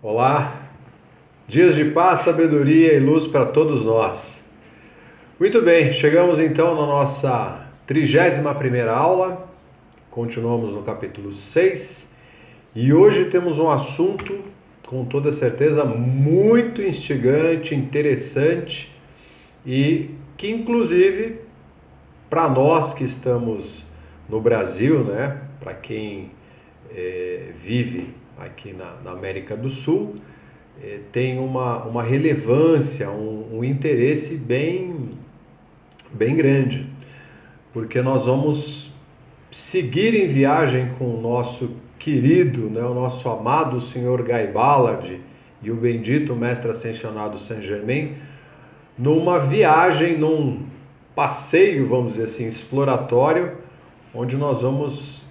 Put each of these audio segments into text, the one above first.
Olá, dias de paz, sabedoria e luz para todos nós. Muito bem, chegamos então na nossa 31ª aula, continuamos no capítulo 6 e hoje temos um assunto com toda certeza muito instigante, interessante e que inclusive para nós que estamos no Brasil, né, para quem vive aqui na América do Sul, tem uma relevância, um interesse bem grande, porque nós vamos seguir em viagem com o nosso querido, né, o nosso amado Senhor Guy Ballard e o bendito Mestre Ascensionado Saint Germain, numa viagem, num passeio, vamos dizer assim, exploratório, onde nós vamos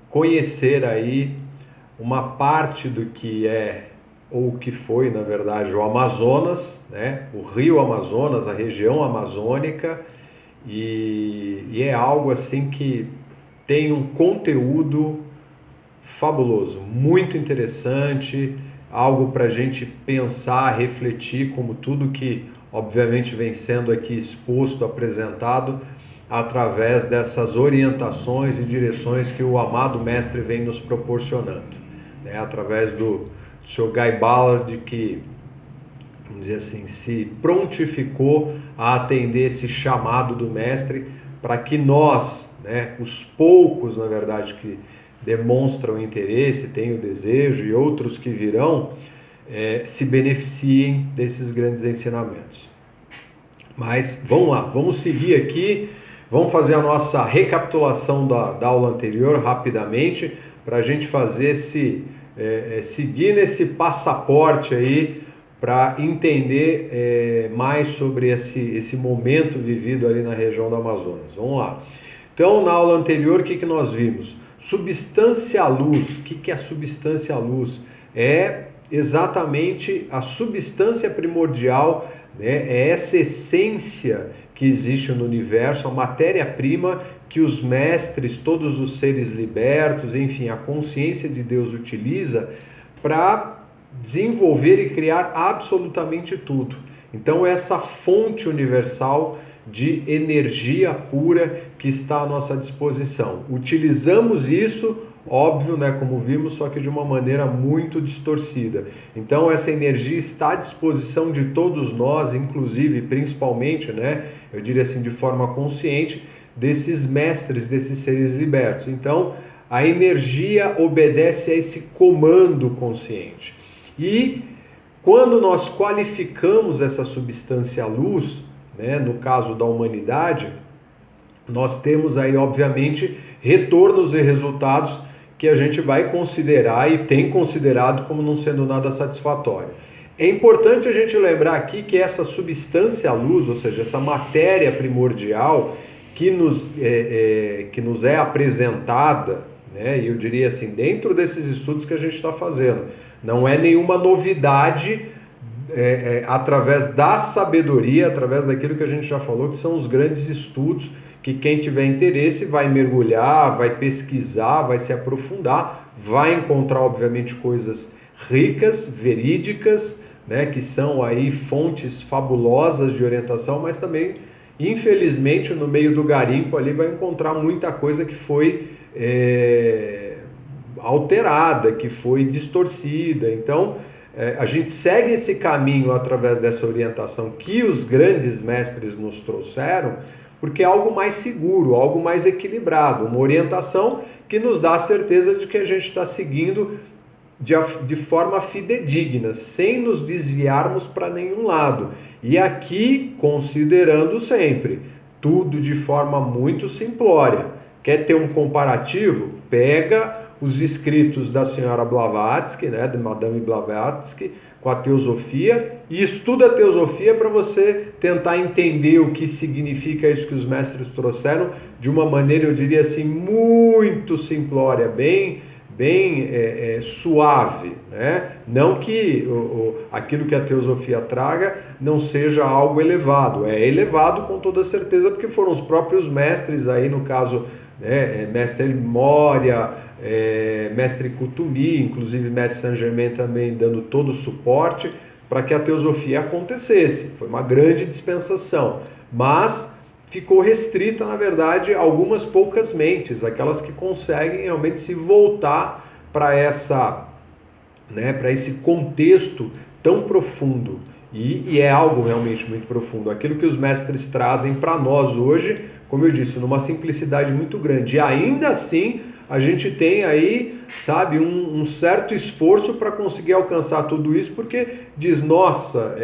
conhecer aí uma parte do que é, ou que foi, na verdade, o Amazonas, né? O Rio Amazonas, a região amazônica, e é algo assim que tem um conteúdo fabuloso, muito interessante, algo para a gente pensar, refletir, como tudo que, obviamente, vem sendo aqui exposto, apresentado, através dessas orientações e direções que o amado mestre vem nos proporcionando, né? Através do Sr. Guy Ballard, que, vamos dizer assim, se prontificou a atender esse chamado do mestre para que nós, né, os poucos, na verdade, que demonstram interesse, têm o desejo e outros que virão, se beneficiem desses grandes ensinamentos. Mas vamos lá, vamos seguir aqui. Vamos fazer a nossa recapitulação da aula anterior rapidamente, para a gente fazer seguir nesse passaporte aí, para entender mais sobre esse momento vivido ali na região do Amazonas. Vamos lá. Então, na aula anterior, o que nós vimos? Substância luz. O que é a substância luz? É exatamente a substância primordial, né? É essa essência que existe no universo, a matéria-prima que os mestres, todos os seres libertos, enfim, a consciência de Deus utiliza para desenvolver e criar absolutamente tudo. Então, essa fonte universal de energia pura que está à nossa disposição. Utilizamos isso, óbvio, né, como vimos, só que de uma maneira muito distorcida. Então essa energia está à disposição de todos nós, inclusive, principalmente, né, eu diria assim, de forma consciente, desses mestres, desses seres libertos. Então a energia obedece a esse comando consciente. E quando nós qualificamos essa substância luz, né, no caso da humanidade, nós temos aí, obviamente, retornos e resultados que a gente vai considerar e tem considerado como não sendo nada satisfatório. É importante a gente lembrar aqui que essa substância luz, ou seja, essa matéria primordial que nos é apresentada, né, e eu diria assim, dentro desses estudos que a gente está fazendo, não é nenhuma novidade, através da sabedoria, através daquilo que a gente já falou, que são os grandes estudos, que quem tiver interesse vai mergulhar, vai pesquisar, vai se aprofundar, vai encontrar, obviamente, coisas ricas, verídicas, né, que são aí fontes fabulosas de orientação, mas também, infelizmente, no meio do garimpo ali vai encontrar muita coisa que foi alterada, que foi distorcida. Então, a gente segue esse caminho através dessa orientação que os grandes mestres nos trouxeram, porque é algo mais seguro, algo mais equilibrado, uma orientação que nos dá a certeza de que a gente está seguindo de forma fidedigna, sem nos desviarmos para nenhum lado. E aqui, considerando sempre, tudo de forma muito simplória. Quer ter um comparativo? Pega os escritos da senhora Blavatsky, né, de Madame Blavatsky, com a teosofia, e estuda a teosofia para você tentar entender o que significa isso que os mestres trouxeram de uma maneira, eu diria assim, muito simplória, bem suave, né? Não que aquilo que a teosofia traga não seja algo elevado, é elevado com toda certeza, porque foram os próprios mestres aí, no caso, né, Mestre Moria, mestre Kutumi, inclusive mestre Saint Germain também dando todo o suporte para que a teosofia acontecesse. Foi uma grande dispensação, mas ficou restrita, na verdade, a algumas poucas mentes, aquelas que conseguem realmente se voltar para esse contexto tão profundo. E é algo realmente muito profundo. Aquilo que os mestres trazem para nós hoje, como eu disse, numa simplicidade muito grande. E ainda assim, a gente tem aí, sabe, um certo esforço para conseguir alcançar tudo isso, porque diz, nossa,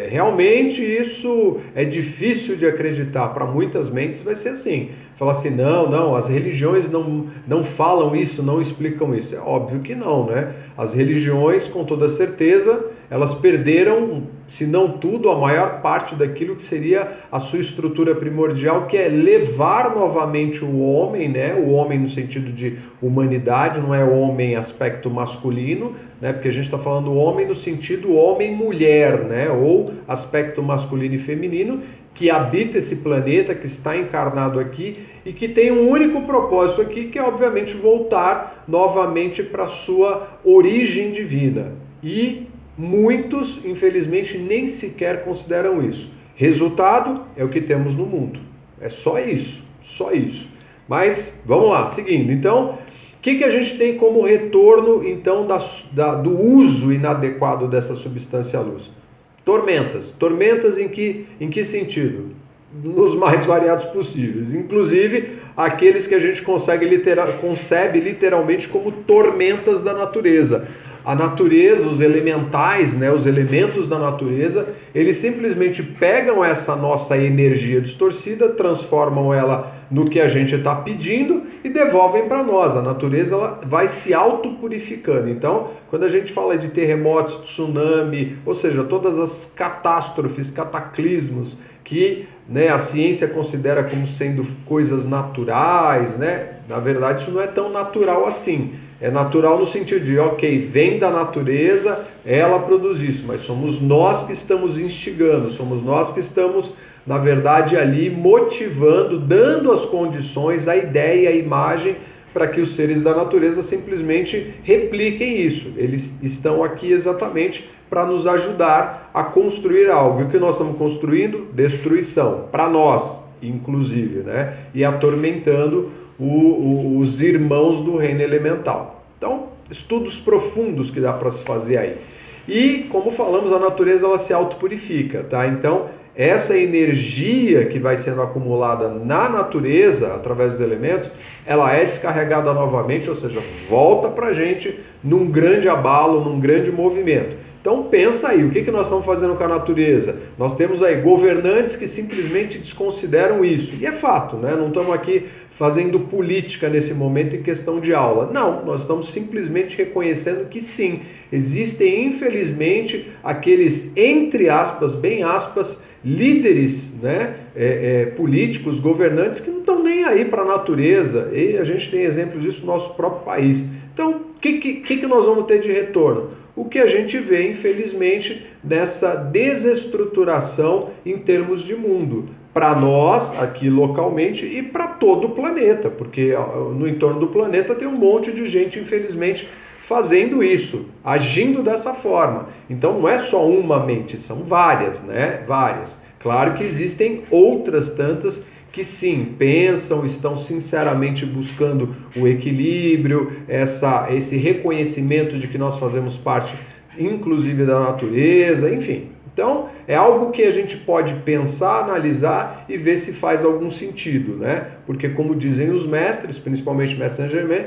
realmente isso é difícil de acreditar. Para muitas mentes vai ser assim. Falar assim, não, as religiões não falam isso, não explicam isso. É óbvio que não, né? As religiões, com toda certeza, elas perderam, se não tudo, a maior parte daquilo que seria a sua estrutura primordial, que é levar novamente o homem, né? O homem no sentido de humanidade, não é o homem aspecto masculino, né? Porque a gente está falando homem no sentido homem-mulher, né? Ou aspecto masculino e feminino, que habita esse planeta, que está encarnado aqui e que tem um único propósito aqui, que é obviamente voltar novamente para a sua origem divina. E muitos, infelizmente, nem sequer consideram isso. Resultado é o que temos no mundo. É só isso, só isso. Mas, vamos lá, seguindo. Então, o que a gente tem como retorno, então, do uso inadequado dessa substância luz? Tormentas. Tormentas em que sentido? Nos mais variados possíveis. Inclusive, aqueles que a gente concebe literalmente como tormentas da natureza. A natureza, os elementais, né, os elementos da natureza, eles simplesmente pegam essa nossa energia distorcida, transformam ela no que a gente está pedindo e devolvem para nós. A natureza ela vai se autopurificando. Então, quando a gente fala de terremotos, tsunami, ou seja, todas as catástrofes, cataclismos que, né, a ciência considera como sendo coisas naturais, né? Na verdade, isso não é tão natural assim. É natural no sentido de, ok, vem da natureza, ela produz isso, mas somos nós que estamos instigando, somos nós que estamos, na verdade, ali motivando, dando as condições, a ideia, a imagem, para que os seres da natureza simplesmente repliquem isso. Eles estão aqui exatamente para nos ajudar a construir algo. E o que nós estamos construindo? Destruição, para nós, inclusive, né? E atormentando os irmãos do reino elemental. Então, estudos profundos que dá para se fazer aí. E, como falamos, a natureza ela se autopurifica, tá? Então, essa energia que vai sendo acumulada na natureza, através dos elementos, ela é descarregada novamente, ou seja, volta para a gente num grande abalo, num grande movimento. Então pensa aí, o que nós estamos fazendo com a natureza? Nós temos aí governantes que simplesmente desconsideram isso. E é fato, né? Não estamos aqui fazendo política nesse momento em questão de aula. Não, nós estamos simplesmente reconhecendo que sim, existem infelizmente aqueles, entre aspas, bem aspas, líderes, né, políticos, governantes que não estão nem aí para a natureza. E a gente tem exemplos disso no nosso próprio país. Então, o que nós vamos ter de retorno? O que a gente vê, infelizmente, dessa desestruturação em termos de mundo. Para nós, aqui localmente, e para todo o planeta, porque no entorno do planeta tem um monte de gente, infelizmente, fazendo isso, agindo dessa forma. Então não é só uma mente, são várias, né? Várias. Claro que existem outras tantas que sim, pensam, estão sinceramente buscando o equilíbrio, esse reconhecimento de que nós fazemos parte, inclusive, da natureza, enfim. Então, é algo que a gente pode pensar, analisar e ver se faz algum sentido, né? Porque, como dizem os mestres, principalmente o mestre Saint Germain,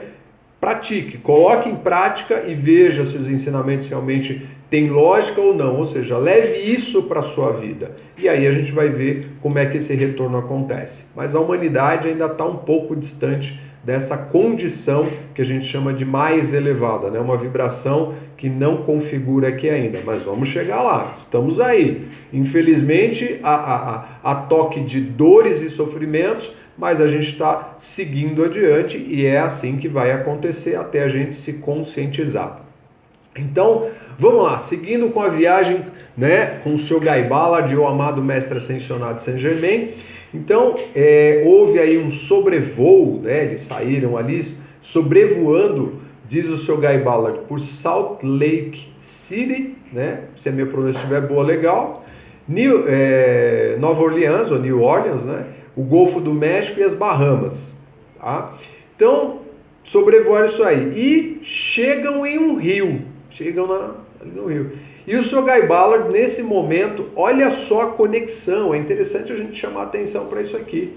pratique, coloque em prática e veja se os ensinamentos realmente têm lógica ou não, ou seja, leve isso para a sua vida. E aí a gente vai ver como é que esse retorno acontece. Mas a humanidade ainda está um pouco distante dessa condição que a gente chama de mais elevada, né? Uma vibração que não configura aqui ainda, mas vamos chegar lá, estamos aí. Infelizmente, a toque de dores e sofrimentos, mas a gente está seguindo adiante e é assim que vai acontecer até a gente se conscientizar. Então, vamos lá, seguindo com a viagem, né, com o Sr. Guy Ballard, o amado mestre ascensionado Saint Germain. Então, houve aí um sobrevoo, né, eles saíram ali sobrevoando, diz o seu Guy Ballard, por Salt Lake City, né? Se a minha pronúncia estiver boa, legal. Nova Orleans, ou New Orleans, né? O Golfo do México e as Bahamas. Tá? Então, sobrevoaram isso aí. E chegam em um rio. Ali no rio. E o Sr. Guy Ballard, nesse momento, olha só a conexão. É interessante a gente chamar a atenção para isso aqui.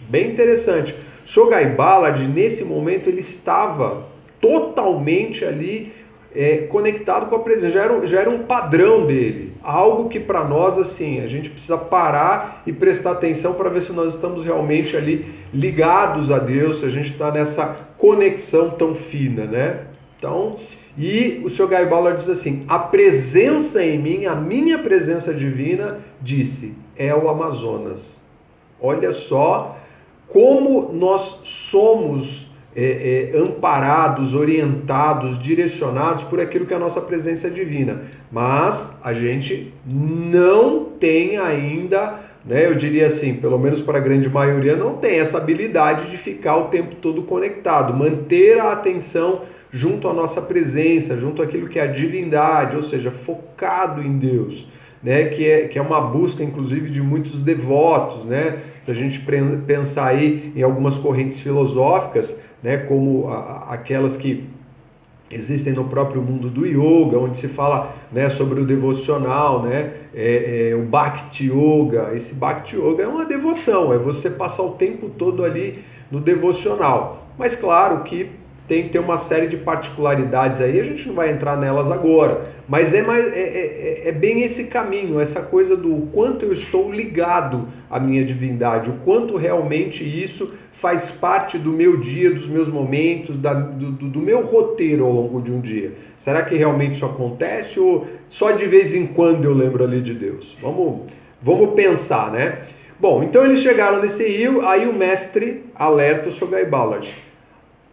Bem interessante. O Sr. Guy Ballard, nesse momento, ele estava totalmente ali conectado com a presença. Já era um padrão dele. Algo que para nós, assim, a gente precisa parar e prestar atenção para ver se nós estamos realmente ali ligados a Deus, se a gente está nessa conexão tão fina, né? Então, e o Sr. Guy Ballard diz assim, a presença em mim, a minha presença divina, disse, é o Amazonas. Olha só como nós somos amparados, orientados, direcionados por aquilo que é a nossa presença divina. Mas a gente não tem ainda, né, eu diria assim, pelo menos para a grande maioria, não tem essa habilidade de ficar o tempo todo conectado, manter a atenção junto à nossa presença, junto àquilo que é a divindade, ou seja, focado em Deus. Né, que é uma busca, inclusive, de muitos devotos, né? Se a gente pensar aí em algumas correntes filosóficas, né, como aquelas que existem no próprio mundo do yoga, onde se fala, né, sobre o devocional, né, o Bhakti Yoga. Esse Bhakti Yoga é uma devoção, é você passar o tempo todo ali no devocional. Mas claro que tem que ter uma série de particularidades aí, a gente não vai entrar nelas agora, mas é bem esse caminho, essa coisa do quanto eu estou ligado à minha divindade, o quanto realmente isso faz parte do meu dia, dos meus momentos, do meu roteiro ao longo de um dia. Será que realmente isso acontece ou só de vez em quando eu lembro ali de Deus? Vamos pensar, né? Bom, então eles chegaram nesse rio, aí o mestre alerta o Sr. Guy Ballard.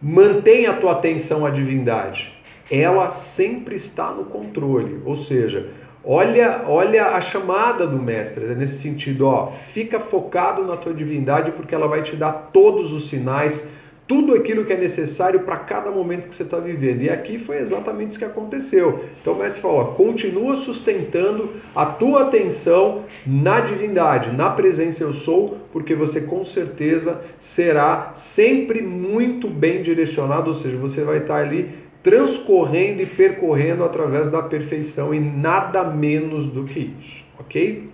Mantenha a tua atenção à divindade. Ela sempre está no controle. Ou seja, olha a chamada do mestre, né? Nesse sentido, ó, fica focado na tua divindade porque ela vai te dar todos os sinais, tudo aquilo que é necessário para cada momento que você está vivendo. E aqui foi exatamente isso que aconteceu. Então o mestre falou, ó, continua sustentando a tua atenção na divindade, na presença eu sou, porque você com certeza será sempre muito bem direcionado, ou seja, você vai estar ali transcorrendo e percorrendo através da perfeição e nada menos do que isso, ok?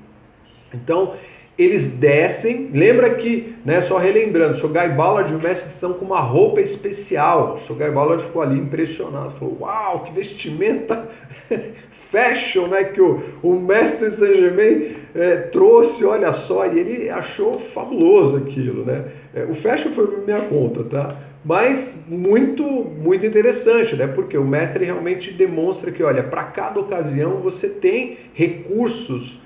Então, eles descem, lembra que, né, só relembrando, o Sr. Guy Ballard e o mestre estão com uma roupa especial. O Sr. Guy Ballard ficou ali impressionado, falou, uau, que vestimenta fashion, né, que o mestre Saint-Germain trouxe, olha só, e ele achou fabuloso aquilo, né? O fashion foi por minha conta, tá? Mas muito, muito interessante, né? Porque o mestre realmente demonstra que, olha, para cada ocasião você tem recursos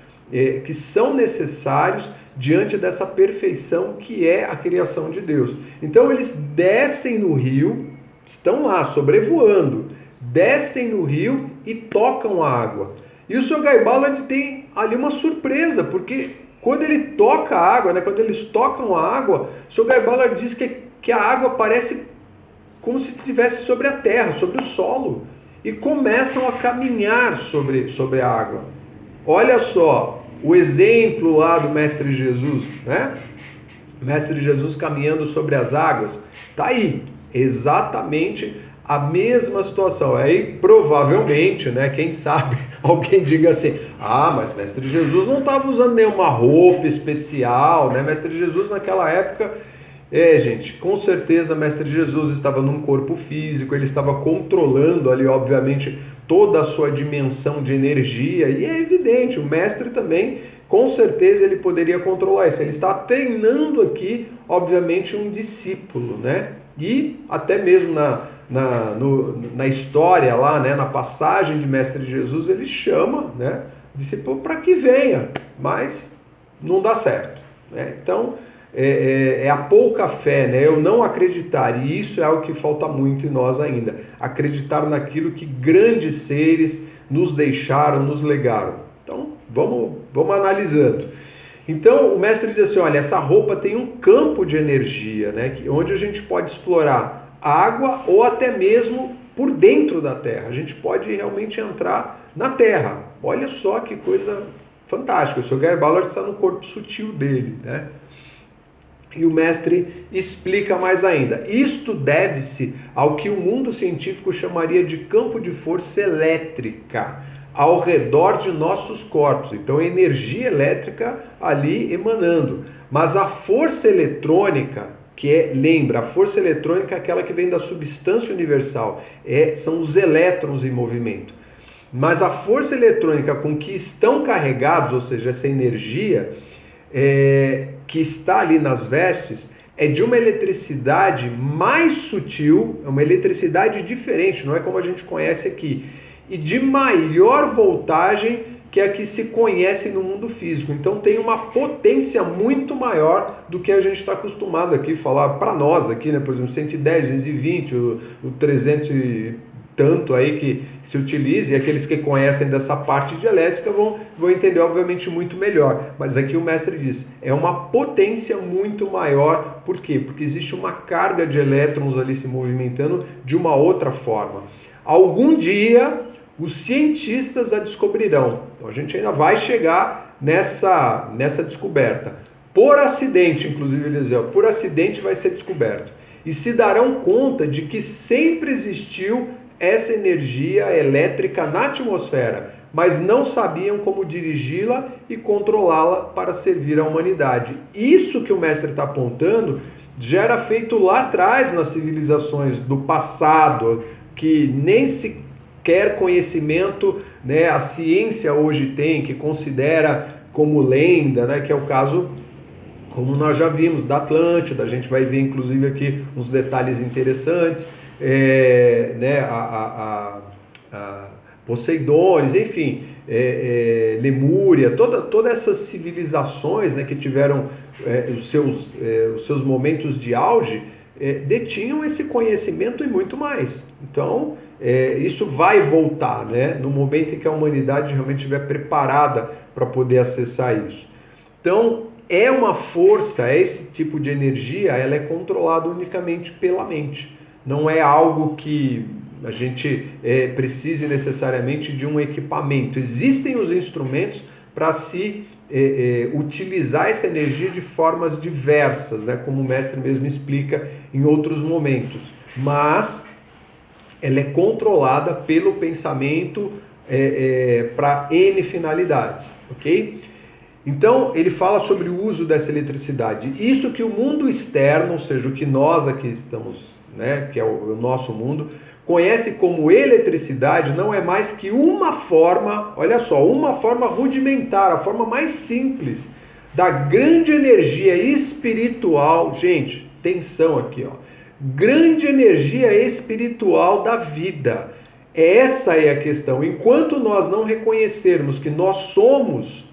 que são necessários diante dessa perfeição que é a criação de Deus. Então eles descem no rio, estão lá sobrevoando, descem no rio e tocam a água. E o Sr. Guy Ballard tem ali uma surpresa, porque quando ele toca a água, né, quando eles tocam a água, o Sr. Guy Ballard diz que a água parece como se estivesse sobre a terra, sobre o solo, e começam a caminhar sobre a água. Olha só, o exemplo lá do Mestre Jesus, né? Mestre Jesus caminhando sobre as águas, tá aí, exatamente a mesma situação. Aí provavelmente, né, quem sabe, alguém diga assim, mas Mestre Jesus não estava usando nenhuma roupa especial, né? Mestre Jesus naquela época, gente, com certeza Mestre Jesus estava num corpo físico, ele estava controlando ali, obviamente, toda a sua dimensão de energia, e é evidente, o mestre também, com certeza ele poderia controlar isso, ele está treinando aqui, obviamente, um discípulo, né? E até mesmo na história lá, né, na passagem de Mestre Jesus, ele chama, né, o discípulo para que venha, mas não dá certo, né? Então, é a pouca fé, né? Eu não acreditar, e isso é algo que falta muito em nós ainda, acreditar naquilo que grandes seres nos deixaram, nos legaram. Então, vamos analisando. Então, o mestre diz assim, olha, essa roupa tem um campo de energia, né? Onde a gente pode explorar água ou até mesmo por dentro da Terra. A gente pode realmente entrar na Terra. Olha só que coisa fantástica. O Sr. Gary Ballard está no corpo sutil dele, né? E o mestre explica mais ainda. Isto deve-se ao que o mundo científico chamaria de campo de força elétrica ao redor de nossos corpos. Então, energia elétrica ali emanando. Mas a força eletrônica, lembra, a força eletrônica é aquela que vem da substância universal, são os elétrons em movimento. Mas a força eletrônica com que estão carregados, ou seja, essa energia que está ali nas vestes, é de uma eletricidade mais sutil, é uma eletricidade diferente, não é como a gente conhece aqui, e de maior voltagem que a que se conhece no mundo físico. Então tem uma potência muito maior do que a gente está acostumado aqui a falar para nós aqui, né? Por exemplo, 110, 220, o 300 e tanto aí que se utiliza, e aqueles que conhecem dessa parte de elétrica vão entender obviamente muito melhor. Mas aqui o mestre diz, é uma potência muito maior. Por quê? Porque existe uma carga de elétrons ali se movimentando de uma outra forma. Algum dia os cientistas a descobrirão. Então a gente ainda vai chegar nessa descoberta. Por acidente, inclusive, Eliseu, por acidente vai ser descoberto. E se darão conta de que sempre existiu essa energia elétrica na atmosfera, mas não sabiam como dirigi-la e controlá-la para servir à humanidade. Isso que o mestre está apontando já era feito lá atrás nas civilizações do passado, que nem sequer conhecimento, né, a ciência hoje tem, que considera como lenda, né, que é o caso, como nós já vimos, da Atlântida. A gente vai ver inclusive aqui uns detalhes interessantes, né, a Poseidones, enfim, Lemúria, todas essas civilizações, né, que tiveram os seus momentos de auge, detinham esse conhecimento e muito mais. Então, isso vai voltar, né, no momento em que a humanidade realmente estiver preparada para poder acessar isso. Então, é uma força, esse tipo de energia, ela é controlada unicamente pela mente. Não é algo que a gente precise necessariamente de um equipamento. Existem os instrumentos para se utilizar essa energia de formas diversas, né? Como o mestre mesmo explica em outros momentos. Mas ela é controlada pelo pensamento para N finalidades, ok? Então, ele fala sobre o uso dessa eletricidade. Isso que o mundo externo, ou seja, o que nós aqui estamos, né, que é o nosso mundo, conhece como eletricidade, não é mais que uma forma, olha só, uma forma rudimentar, a forma mais simples da grande energia espiritual. Gente, atenção aqui, ó. Grande energia espiritual da vida. Essa é a questão. Enquanto nós não reconhecermos que nós somos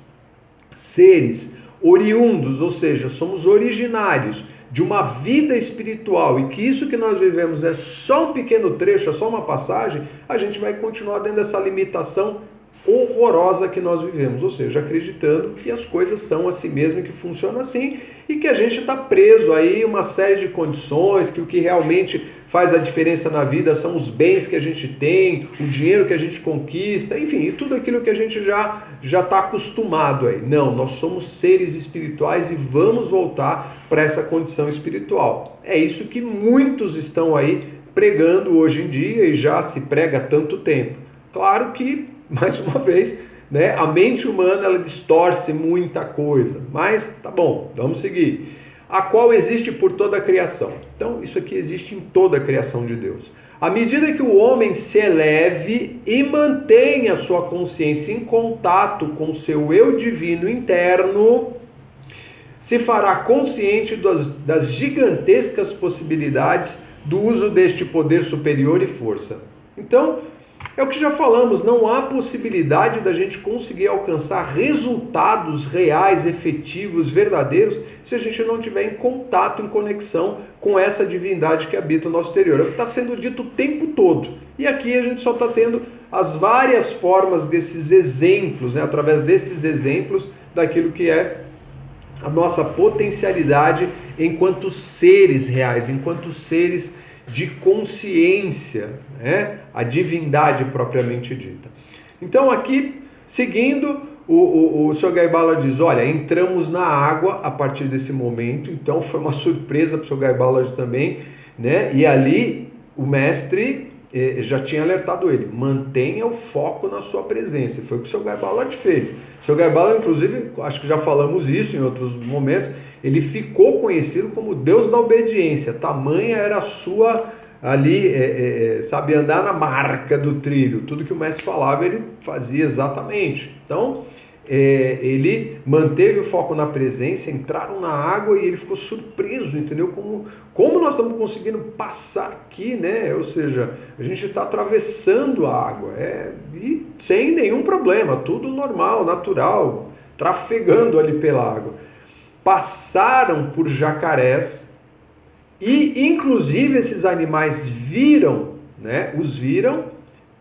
seres oriundos, ou seja, somos originários de uma vida espiritual e que isso que nós vivemos é só um pequeno trecho, é só uma passagem, a gente vai continuar dentro dessa limitação horrorosa que nós vivemos, ou seja, acreditando que as coisas são assim mesmo e que funciona assim e que a gente está preso aí uma série de condições, que o que realmente faz a diferença na vida são os bens que a gente tem, o dinheiro que a gente conquista, enfim, e tudo aquilo que a gente já está acostumado aí. Não, nós somos seres espirituais e vamos voltar para essa condição espiritual. É isso que muitos estão aí pregando hoje em dia e já se prega há tanto tempo. Claro que, mais uma vez, né, a mente humana ela distorce muita coisa, mas tá bom, vamos seguir. A qual existe por toda a criação. Então, isso aqui existe em toda a criação de Deus. À medida que o homem se eleve e mantenha a sua consciência em contato com o seu eu divino interno, se fará consciente das gigantescas possibilidades do uso deste poder superior e força. Então, é o que já falamos, não há possibilidade da gente conseguir alcançar resultados reais, efetivos, verdadeiros, se a gente não tiver em contato, em conexão com essa divindade que habita o nosso interior. É o que está sendo dito o tempo todo. E aqui a gente só está tendo as várias formas desses exemplos, né, através desses exemplos, daquilo que é a nossa potencialidade enquanto seres reais, enquanto seres de consciência, né? A divindade propriamente dita. Então aqui, seguindo, o Sr. Gaibala diz, olha, entramos na água a partir desse momento, então foi uma surpresa para o Sr. Gaibala também, né? E ali o mestre já tinha alertado ele, mantenha o foco na sua presença. Foi o que o Sr. Gaibala fez. O Sr. Gaibala, inclusive, acho que já falamos isso em outros momentos, ele ficou conhecido como Deus da obediência. Tamanha era a sua, ali, sabe, andar na marca do trilho. Tudo que o mestre falava, ele fazia exatamente. Então, ele manteve o foco na presença, entraram na água e ele ficou surpreso, entendeu? Como nós estamos conseguindo passar aqui, né? Ou seja, a gente está atravessando a água, e sem nenhum problema, tudo normal, natural, trafegando ali pela água. Passaram por jacarés e, inclusive, esses animais viram, né? Os viram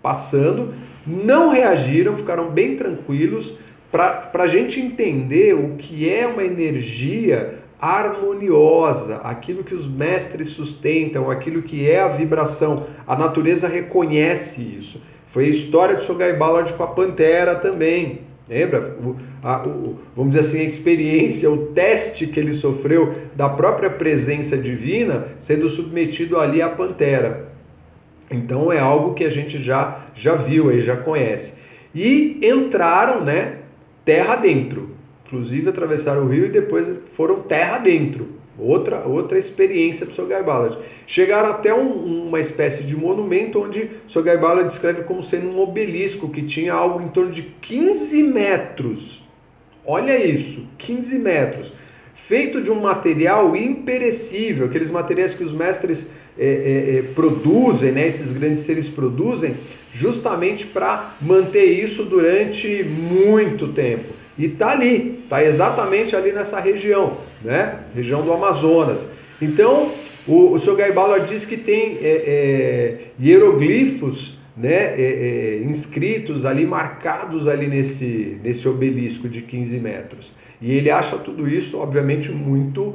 passando, não reagiram, ficaram bem tranquilos, para a gente entender o que é uma energia harmoniosa, aquilo que os mestres sustentam, aquilo que é a vibração. A natureza reconhece isso. Foi a história do Sr. Guy Ballard com a pantera também. Lembra? Vamos dizer assim, a experiência, o teste que ele sofreu da própria presença divina sendo submetido ali à pantera. Então é algo que a gente já viu, aí, já conhece. E entraram, né, terra dentro. Inclusive atravessaram o rio e depois foram terra dentro. Outra experiência para o Sr. Guy Ballard. Chegaram até uma espécie de monumento onde o Sr. Guy Ballard descreve como sendo um obelisco que tinha algo em torno de 15 metros. Olha isso, 15 metros. Feito de um material imperecível, aqueles materiais que os mestres produzem, né? Esses grandes seres produzem, justamente para manter isso durante muito tempo. E está ali, está exatamente ali nessa região, né? Região do Amazonas. Então, o Sr. Guy Ballard diz que tem hieroglifos, né? Inscritos ali, marcados ali nesse obelisco de 15 metros. E ele acha tudo isso, obviamente, muito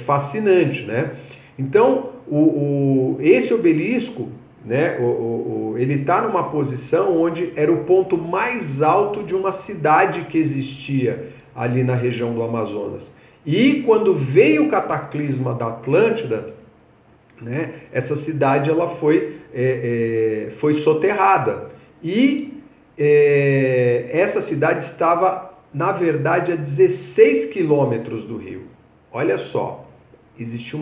fascinante, né? Então, esse obelisco, né, ele está numa posição onde era o ponto mais alto de uma cidade que existia ali na região do Amazonas. E quando veio o cataclisma da Atlântida, né, essa cidade ela foi soterrada. E essa cidade estava, na verdade, a 16 quilômetros do rio. Olha só. Existia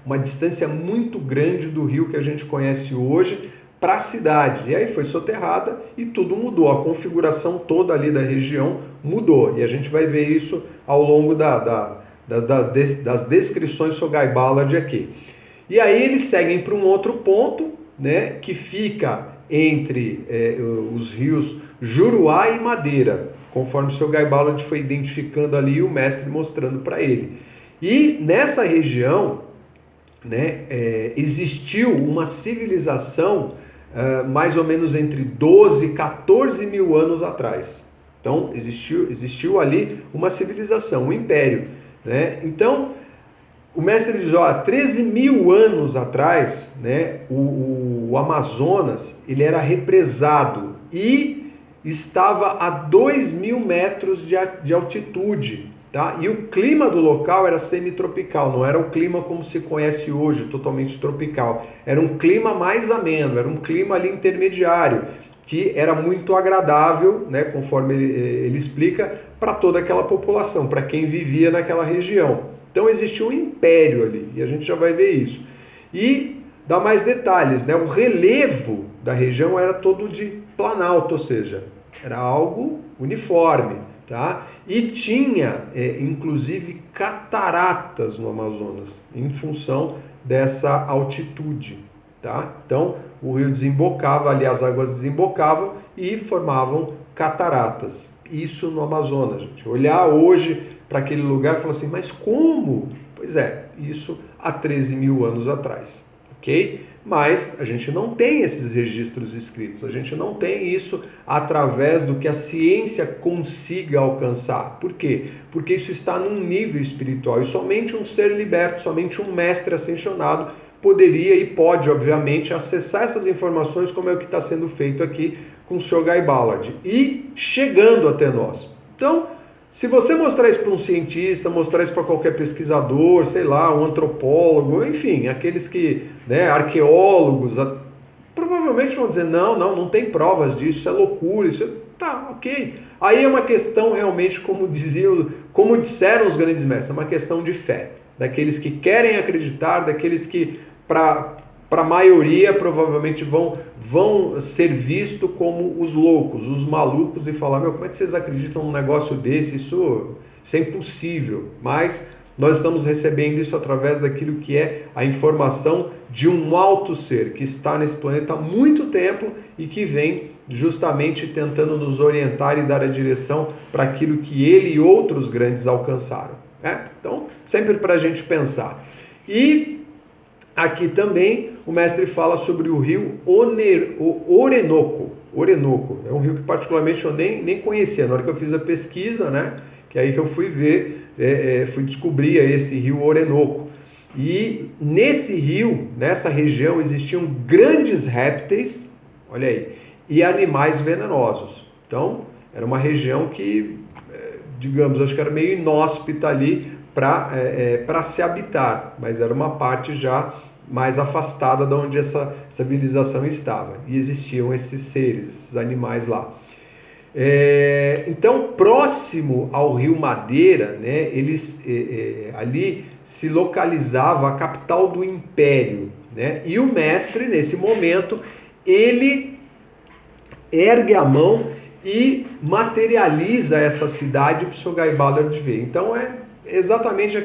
uma distância muito grande do rio que a gente conhece hoje para a cidade. E aí foi soterrada e tudo mudou. A configuração toda ali da região mudou. E a gente vai ver isso ao longo das descrições do Guy Ballard aqui. E aí eles seguem para um outro ponto, né, que fica entre os rios Juruá e Madeira, conforme o Sr. Guy Ballard foi identificando ali e o mestre mostrando para ele. E nessa região, né, existiu uma civilização mais ou menos entre 12 e 14 mil anos atrás. Então, existiu ali uma civilização, um império, né? Então, o mestre diz, 13 mil anos atrás, né, o Amazonas ele era represado e estava a 2.000 metros de altitude. Tá? E o clima do local era semitropical, não era o clima como se conhece hoje, totalmente tropical. Era um clima mais ameno, era um clima ali intermediário, que era muito agradável, né, conforme ele explica, para toda aquela população, para quem vivia naquela região. Então existia um império ali, e a gente já vai ver isso. E dá mais detalhes, né? O relevo da região era todo de planalto, ou seja, era algo uniforme. Tá? E tinha, inclusive, cataratas no Amazonas, em função dessa altitude. Tá? Então, o rio desembocava, ali as águas desembocavam e formavam cataratas. Isso no Amazonas, gente. Olhar hoje para aquele lugar e falar assim, mas como? Pois é, isso há 13 mil anos atrás. Ok? Mas a gente não tem esses registros escritos, a gente não tem isso através do que a ciência consiga alcançar. Por quê? Porque isso está num nível espiritual e somente um ser liberto, somente um mestre ascensionado poderia e pode, obviamente, acessar essas informações, como é o que está sendo feito aqui com o Sr. Guy Ballard, e chegando até nós. Então, se você mostrar isso para um cientista, mostrar isso para qualquer pesquisador, sei lá, um antropólogo, enfim, aqueles que, né, arqueólogos, provavelmente vão dizer, não tem provas disso, isso é loucura, isso tá, ok. Aí é uma questão realmente, como disseram os grandes mestres, é uma questão de fé, daqueles que querem acreditar, daqueles que, para a maioria, provavelmente vão ser vistos como os loucos, os malucos, e falar, como é que vocês acreditam num negócio desse? Isso é impossível. Mas nós estamos recebendo isso através daquilo que é a informação de um alto ser que está nesse planeta há muito tempo e que vem justamente tentando nos orientar e dar a direção para aquilo que ele e outros grandes alcançaram. Então, sempre para a gente pensar. E aqui também o mestre fala sobre o rio Orinoco. É um rio que particularmente eu nem conhecia. Na hora que eu fiz a pesquisa, né, que é aí que eu fui ver, fui descobrir esse rio Orinoco. E nesse rio, nessa região, existiam grandes répteis, olha aí, e animais venenosos. Então, era uma região que, digamos, acho que era meio inóspita ali para se habitar, mas era uma parte já mais afastada de onde essa civilização estava. E existiam esses seres, esses animais lá. Então, próximo ao Rio Madeira, né, ali se localizava a capital do Império, né? E o mestre, nesse momento, ele ergue a mão e materializa essa cidade para o Sr. Guy Ballard ver. Então, é exatamente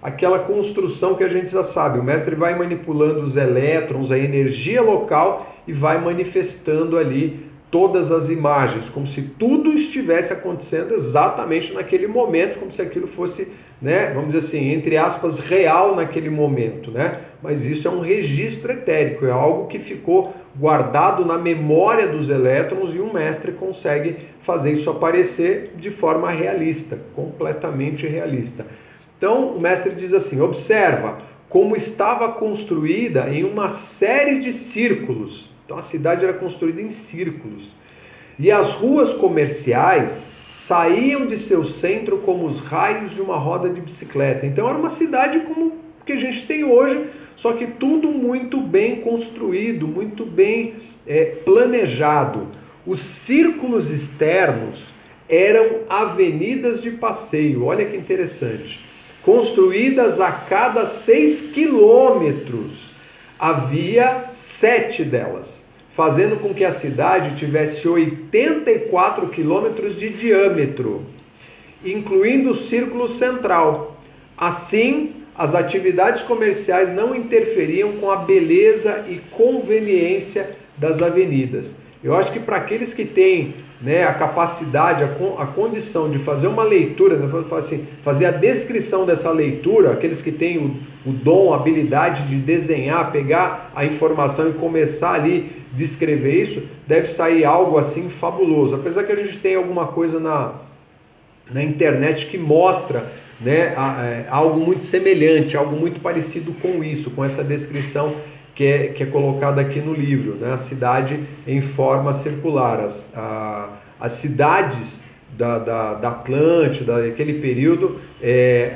aquela construção que a gente já sabe. O mestre vai manipulando os elétrons, a energia local, e vai manifestando ali todas as imagens, como se tudo estivesse acontecendo exatamente naquele momento, como se aquilo fosse, né, vamos dizer assim, entre aspas, real naquele momento, né? Mas isso é um registro etérico, é algo que ficou guardado na memória dos elétrons, e um mestre consegue fazer isso aparecer de forma realista, completamente realista. Então, o mestre diz assim: observa como estava construída em uma série de círculos. Então, a cidade era construída em círculos. E as ruas comerciais saíam de seu centro como os raios de uma roda de bicicleta. Então, era uma cidade como que a gente tem hoje, só que tudo muito bem construído, muito bem planejado. Os círculos externos eram avenidas de passeio. Olha que interessante. Construídas a cada 6 quilômetros. Havia 7 delas, fazendo com que a cidade tivesse 84 quilômetros de diâmetro, incluindo o círculo central. Assim, as atividades comerciais não interferiam com a beleza e conveniência das avenidas. Eu acho que para aqueles que têm, né, a capacidade, a condição de fazer uma leitura, né, assim, fazer a descrição dessa leitura, aqueles que têm o dom, a habilidade de desenhar, pegar a informação e começar ali a descrever isso, deve sair algo assim fabuloso. Apesar que a gente tem alguma coisa na internet que mostra, né, algo muito semelhante, algo muito parecido com isso, com essa descrição que é colocada aqui no livro, né? A cidade em forma circular. As cidades da Atlântida, daquele período,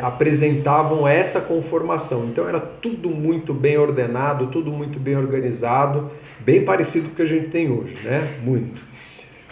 apresentavam essa conformação. Então era tudo muito bem ordenado, tudo muito bem organizado, bem parecido com o que a gente tem hoje, né?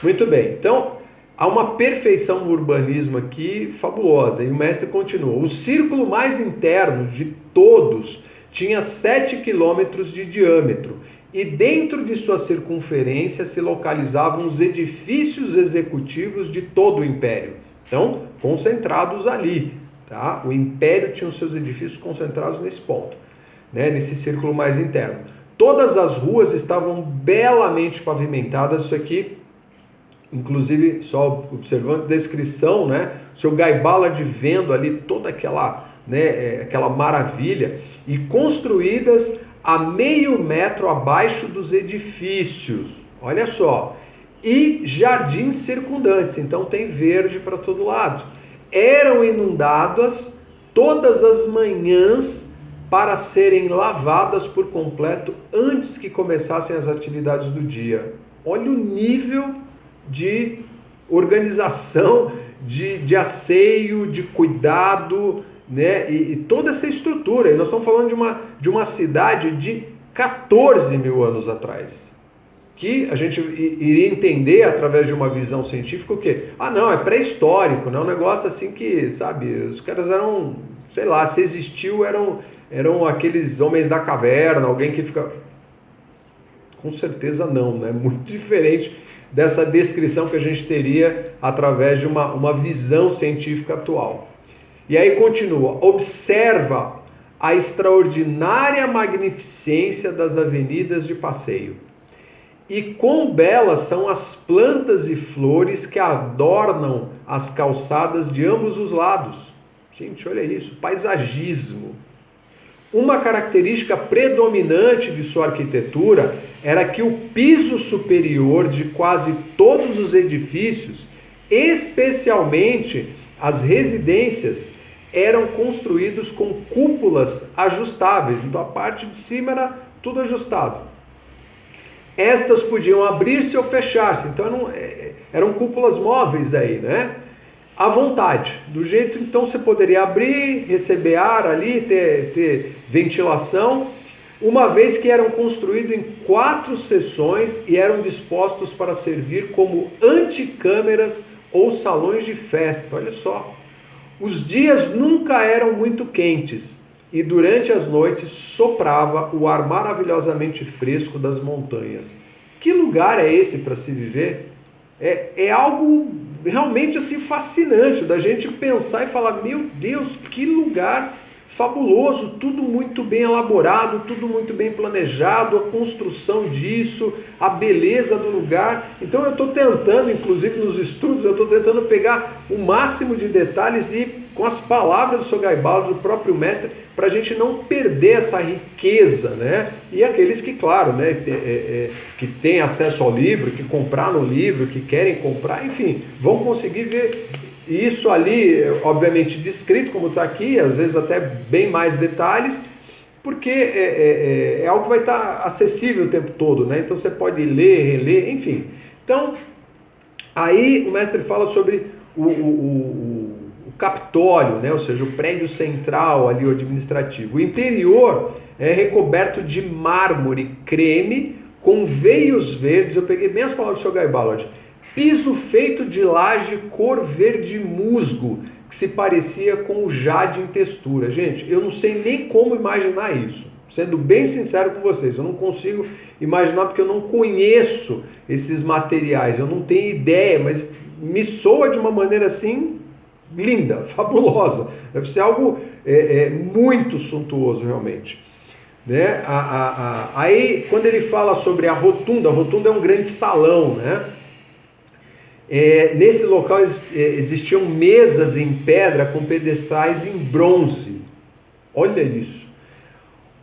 Muito bem. Então, há uma perfeição no urbanismo aqui fabulosa. E o mestre continua: o círculo mais interno de todos tinha 7 quilômetros de diâmetro, e dentro de sua circunferência se localizavam os edifícios executivos de todo o Império. Então, concentrados ali, tá? O Império tinha os seus edifícios concentrados nesse ponto, né? Nesse círculo mais interno. Todas as ruas estavam belamente pavimentadas. Isso aqui, inclusive, só observando a descrição, né? O Sr. Guy Ballard vendo ali toda aquela, né, aquela maravilha, e construídas a meio metro abaixo dos edifícios, olha só, e jardins circundantes, então tem verde para todo lado. Eram inundadas todas as manhãs para serem lavadas por completo antes que começassem as atividades do dia. Olha o nível de organização, de asseio, de cuidado, né? E toda essa estrutura. E nós estamos falando de uma cidade de 14 mil anos atrás, que a gente iria entender através de uma visão científica o quê? Ah, não, é pré-histórico, não é um negócio assim que, sabe, os caras eram, sei lá, se existiu, eram aqueles homens da caverna, alguém que fica... Com certeza não, né? Muito diferente dessa descrição que a gente teria através de uma visão científica atual. E aí continua, observa a extraordinária magnificência das avenidas de passeio. E quão belas são as plantas e flores que adornam as calçadas de ambos os lados. Gente, olha isso, paisagismo. Uma característica predominante de sua arquitetura era que o piso superior de quase todos os edifícios, especialmente as residências, eram construídos com cúpulas ajustáveis. Então a parte de cima era tudo ajustado. Estas podiam abrir-se ou fechar-se. Então eram cúpulas móveis aí, né? À vontade. Do jeito, então você poderia abrir, receber ar ali, ter ventilação, uma vez que eram construídos em 4 seções e eram dispostos para servir como antecâmeras ou salões de festa. Olha só. Os dias nunca eram muito quentes e durante as noites soprava o ar maravilhosamente fresco das montanhas. Que lugar é esse para se viver? É algo realmente assim fascinante da gente pensar e falar, meu Deus, que lugar fabuloso, tudo muito bem elaborado, tudo muito bem planejado, a construção disso, a beleza do lugar. Então eu estou tentando, inclusive nos estudos, eu estou tentando pegar o máximo de detalhes e com as palavras do Sr. Garibaldi, do próprio mestre, para a gente não perder essa riqueza, né? E aqueles que, claro, né, que têm acesso ao livro, que compraram o livro, que querem comprar, enfim, vão conseguir ver isso ali, obviamente descrito como está aqui, às vezes até bem mais detalhes, porque é algo que vai estar acessível o tempo todo, né? Então você pode ler, reler, enfim. Então, aí o mestre fala sobre o Capitólio, né? Ou seja, o prédio central ali, o administrativo. O interior é recoberto de mármore creme com veios verdes. Eu peguei bem as palavras do Sr. Guy Ballard. Piso feito de laje cor verde musgo, que se parecia com o jade em textura. Gente, eu não sei nem como imaginar isso. Sendo bem sincero com vocês, eu não consigo imaginar porque eu não conheço esses materiais, eu não tenho ideia, mas me soa de uma maneira assim linda, fabulosa. Deve ser algo muito suntuoso realmente. Né? Aí, quando ele fala sobre a rotunda é um grande salão, né? Nesse local existiam mesas em pedra com pedestais em bronze. Olha isso.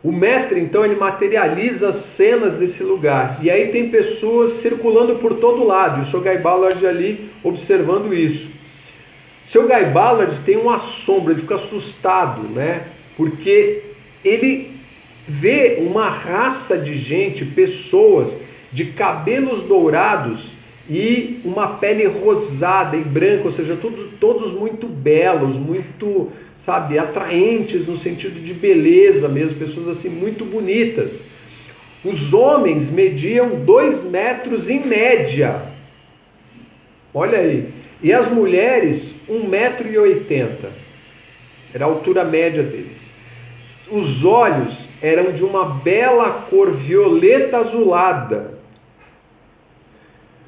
O mestre, então, ele materializa as cenas desse lugar. E aí tem pessoas circulando por todo lado. E o Sr. Guy Ballard ali observando isso. O Sr. Guy Ballard tem um assombro, ele fica assustado, né? Porque ele vê uma raça de gente, pessoas de cabelos dourados e uma pele rosada e branca, ou seja, todos muito belos, muito, sabe, atraentes no sentido de beleza mesmo, pessoas assim muito bonitas. Os homens mediam 2 metros em média, olha aí, e as mulheres 1,80 m, era a altura média deles. Os olhos eram de uma bela cor violeta azulada,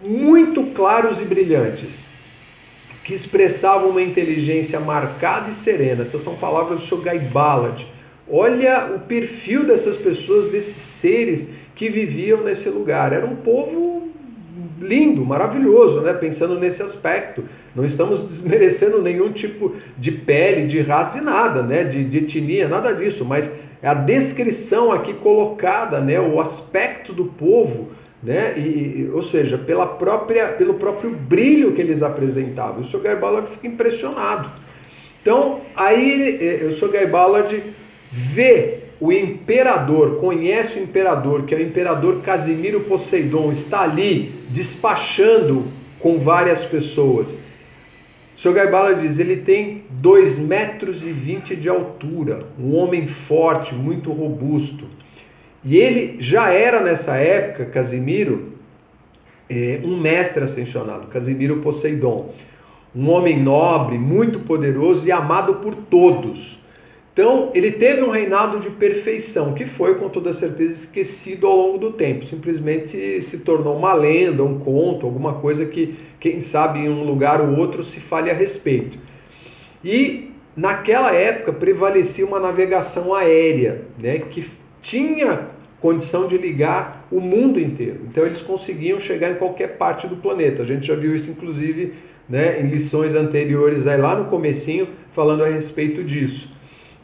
muito claros e brilhantes, que expressavam uma inteligência marcada e serena. Essas são palavras do Sr. Guy Ballard. Olha o perfil dessas pessoas, desses seres que viviam nesse lugar. Era um povo lindo, maravilhoso, né? Pensando nesse aspecto. Não estamos desmerecendo nenhum tipo de pele, de raça, de nada, né? De etnia, nada disso, mas a descrição aqui colocada, né? O aspecto do povo, né? Ou seja, pelo próprio brilho que eles apresentavam. O Sr. Guy Ballard fica impressionado. Então, aí o Sr. Guy Ballard vê o imperador, conhece o imperador, que é o imperador Casimiro Poseidon, está ali despachando com várias pessoas. O Sr. Gaibala diz, ele tem 2,20 metros de altura, um homem forte, muito robusto. E ele já era nessa época, Casimiro, um mestre ascensionado, Casimiro Poseidon. Um homem nobre, muito poderoso e amado por todos. Então, ele teve um reinado de perfeição, que foi, com toda certeza, esquecido ao longo do tempo. Simplesmente se tornou uma lenda, um conto, alguma coisa que, quem sabe, em um lugar ou outro se fale a respeito. E, naquela época, prevalecia uma navegação aérea, né, que tinha condição de ligar o mundo inteiro. Então, eles conseguiam chegar em qualquer parte do planeta. A gente já viu isso, inclusive, né, em lições anteriores, aí, lá no comecinho, falando a respeito disso.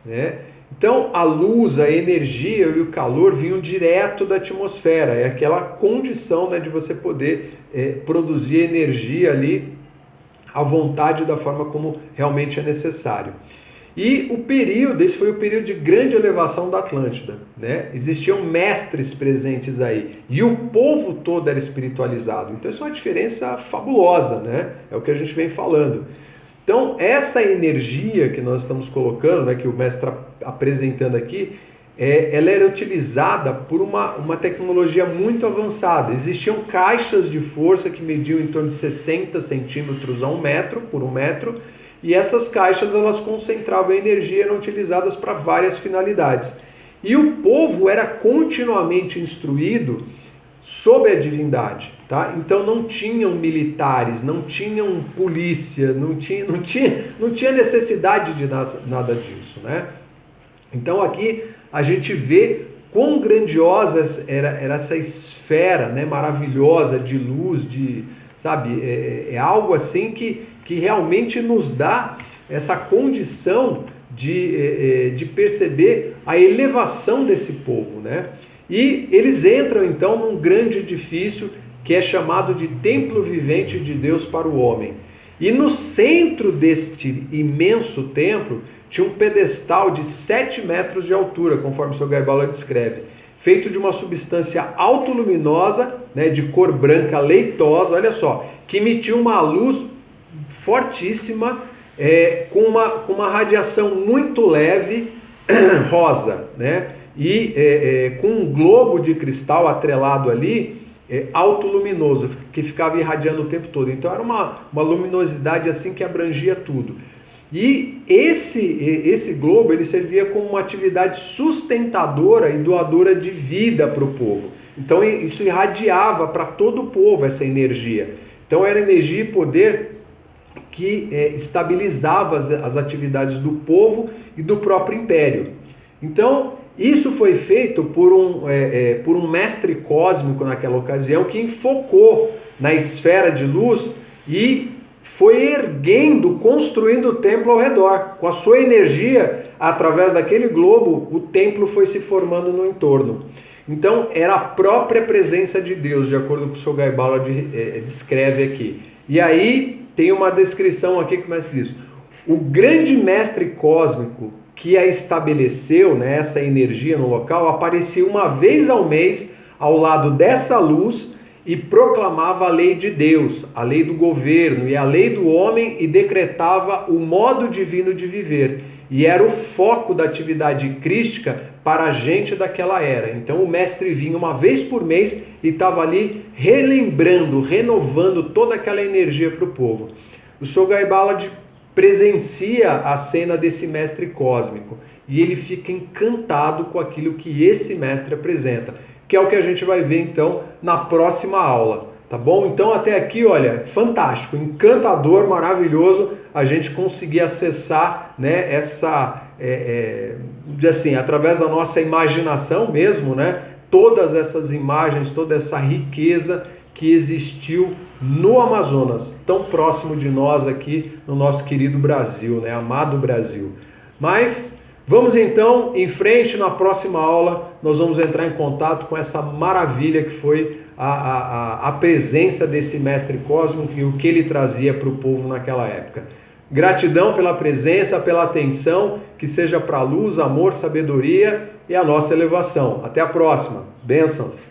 Né? Então a luz, a energia e o calor vinham direto da atmosfera, é aquela condição, né, de você poder produzir energia ali à vontade, da forma como realmente é necessário. E o período, esse foi o período de grande elevação da Atlântida, né? Existiam mestres presentes aí e o povo todo era espiritualizado, então isso é uma diferença fabulosa, né? É o que a gente vem falando. Então, essa energia que nós estamos colocando, né, que o mestre está apresentando aqui, ela era utilizada por uma tecnologia muito avançada. Existiam caixas de força que mediam em torno de 60 centímetros a 1 metro, por 1 metro, e essas caixas elas concentravam energia e eram utilizadas para várias finalidades. E o povo era continuamente instruído sobre a divindade, tá? Então não tinham militares, não tinham polícia, não tinha necessidade de nada disso, né? Então aqui a gente vê quão grandiosa era essa esfera, né, maravilhosa de luz, sabe? É algo assim que realmente nos dá essa condição de perceber a elevação desse povo, né? E eles entram então num grande edifício que é chamado de Templo Vivente de Deus para o Homem. E no centro deste imenso templo tinha um pedestal de 7 metros de altura, conforme o Sr. Gaibala descreve, feito de uma substância autoluminosa, né, de cor branca leitosa, olha só, que emitia uma luz fortíssima, com uma radiação muito leve, rosa, né? E com um globo de cristal atrelado ali, autoluminoso, que ficava irradiando o tempo todo. Então era uma luminosidade assim que abrangia tudo. E esse globo ele servia como uma atividade sustentadora e doadora de vida para o povo. Então isso irradiava para todo o povo essa energia. Então era energia e poder que estabilizava as atividades do povo e do próprio império. Então isso foi feito por um mestre cósmico naquela ocasião que enfocou na esfera de luz e foi erguendo, construindo o templo ao redor. Com a sua energia, através daquele globo, o templo foi se formando no entorno. Então era a própria presença de Deus, de acordo com o que o Sr. Gaibala descreve aqui. E aí tem uma descrição aqui que começa diz: o grande mestre cósmico que a estabeleceu, né, essa energia no local, aparecia uma vez ao mês ao lado dessa luz e proclamava a lei de Deus, a lei do governo e a lei do homem e decretava o modo divino de viver. E era o foco da atividade crística para a gente daquela era. Então o mestre vinha uma vez por mês e estava ali relembrando, renovando toda aquela energia para o povo. O Sr. Gaibala presencia a cena desse mestre cósmico e ele fica encantado com aquilo que esse mestre apresenta, que é o que a gente vai ver então na próxima aula, tá bom? Então até aqui, olha, fantástico, encantador, maravilhoso a gente conseguir acessar, né, assim, através da nossa imaginação mesmo, né, todas essas imagens, toda essa riqueza que existiu no Amazonas, tão próximo de nós aqui no nosso querido Brasil, né? Amado Brasil. Mas vamos então em frente, na próxima aula nós vamos entrar em contato com essa maravilha que foi a presença desse mestre cósmico e o que ele trazia para o povo naquela época. Gratidão pela presença, pela atenção, que seja para a luz, amor, sabedoria e a nossa elevação. Até a próxima. Bênçãos!